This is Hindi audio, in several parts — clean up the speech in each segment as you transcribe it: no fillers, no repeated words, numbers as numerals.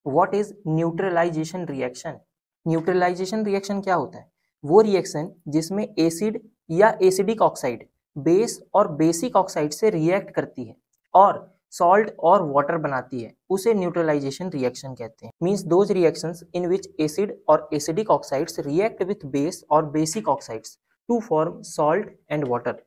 What is neutralisation reaction? Neutralisation reaction क्या होता है? वो रिएक्शन जिसमें एसिड या एसिडिक ऑक्साइड बेस और बेसिक ऑक्साइड से रिएक्ट करती है और सॉल्ट और वाटर बनाती है, उसे न्यूट्रलाइजेशन रिएक्शन कहते हैं। Means those reactions in which acid और acidic oxides react with base और basic oxides to form salt and water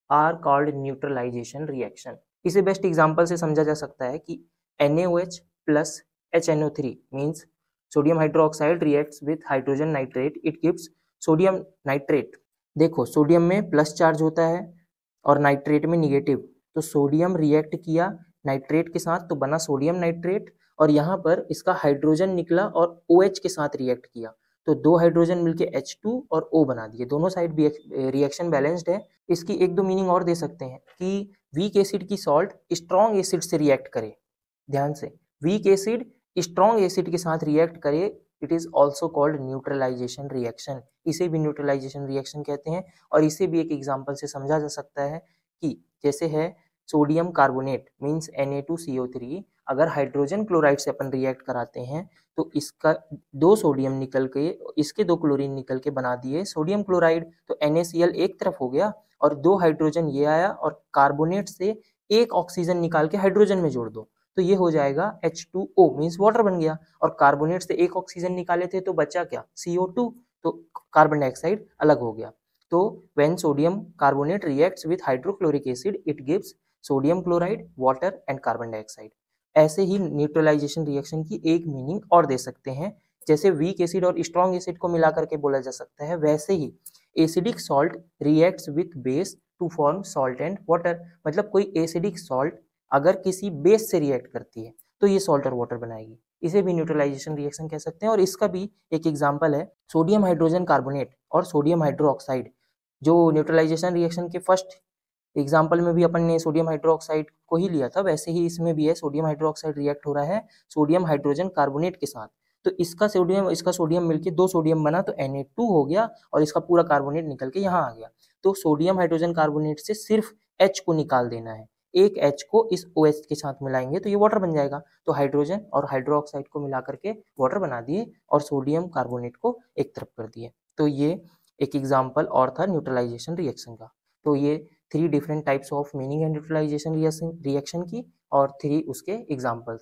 are called neutralisation reaction. इसे बेस्ट एग्जांपल से समझा जा सकता है कि NaOH plus HNO3 means sodium hydroxide reacts with hydrogen nitrate, it gives sodium nitrate. देखो सोडियम में प्लस चार्ज होता है और नाइट्रेट में निगेटिव, तो सोडियम रिएक्ट किया नाइट्रेट के साथ तो बना सोडियम नाइट्रेट, और यहाँ पर इसका हाइड्रोजन निकला और OH के साथ रिएक्ट किया तो दो हाइड्रोजन मिलके H2 और O बना दिए। दोनों साइड भी रिएक्शन बैलेंस्ड है। इसकी एक दो मीनिंग और दे सकते हैं कि वीक एसिड की सॉल्ट स्ट्रॉन्ग एसिड से रिएक्ट करे। ध्यान से, वीक एसिड स्ट्रॉन्ग एसिड के साथ रिएक्ट करे, it is also called neutralisation reaction. इसे भी न्यूट्रलाइजेशन रिएक्शन कहते हैं। और इसे भी एक एग्जांपल से समझा जा सकता है कि जैसे है सोडियम कार्बोनेट मीन्स Na2CO3, अगर हाइड्रोजन क्लोराइड से अपन रिएक्ट कराते हैं तो इसका दो सोडियम निकल के इसके दो क्लोरीन निकल के बना दिए सोडियम क्लोराइड, तो NaCl एक तरफ हो गया और दो हाइड्रोजन ये आया और कार्बोनेट से एक ऑक्सीजन निकाल के हाइड्रोजन में जोड़ दो तो ये हो जाएगा H2O मीन्स वाटर बन गया। और कार्बोनेट से एक ऑक्सीजन निकाले थे तो बचा क्या? CO2, तो कार्बन डाइऑक्साइड अलग हो गया। तो when sodium carbonate reacts with hydrochloric acid it gives sodium chloride, water and carbon dioxide. ऐसे ही न्यूट्रलाइजेशन रिएक्शन की एक मीनिंग और दे सकते हैं, जैसे वीक एसिड और स्ट्रॉन्ग एसिड को मिला करके बोला जा सकता है, वैसे ही acidic salt reacts with base to form salt and water. मतलब कोई एसिडिक सॉल्ट अगर किसी बेस से रिएक्ट करती है तो ये सॉल्ट और वाटर बनाएगी, इसे भी न्यूट्रलाइजेशन रिएक्शन कह सकते हैं। और इसका भी एक एग्जांपल है सोडियम हाइड्रोजन कार्बोनेट और सोडियम हाइड्रोक्साइड, जो न्यूट्रलाइजेशन रिएक्शन के फर्स्ट एग्जाम्पल में भी अपन ने सोडियम हाइड्रोक्साइड को ही लिया था, वैसे ही इसमें भी है सोडियम हाइड्रोक्साइड रिएक्ट हो रहा है सोडियम हाइड्रोजन कार्बोनेट के साथ, तो इसका सोडियम मिलके दो सोडियम बना तो Na2 हो गया और इसका पूरा कार्बोनेट निकल के यहाँ आ गया। तो सोडियम हाइड्रोजन कार्बोनेट से सिर्फ H को निकाल देना है, एक H को इस OH के साथ मिलाएंगे तो ये वाटर बन जाएगा। तो हाइड्रोजन और हाइड्रोक्साइड को मिला करके वाटर बना दिए और सोडियम कार्बोनेट को एक तरफ कर दिए। तो ये एक एग्जाम्पल और था न्यूट्रलाइजेशन रिएक्शन का। तो ये 3 different types of meaning and neutralisation reaction की और 3 उसके एग्जाम्पल्स हैं।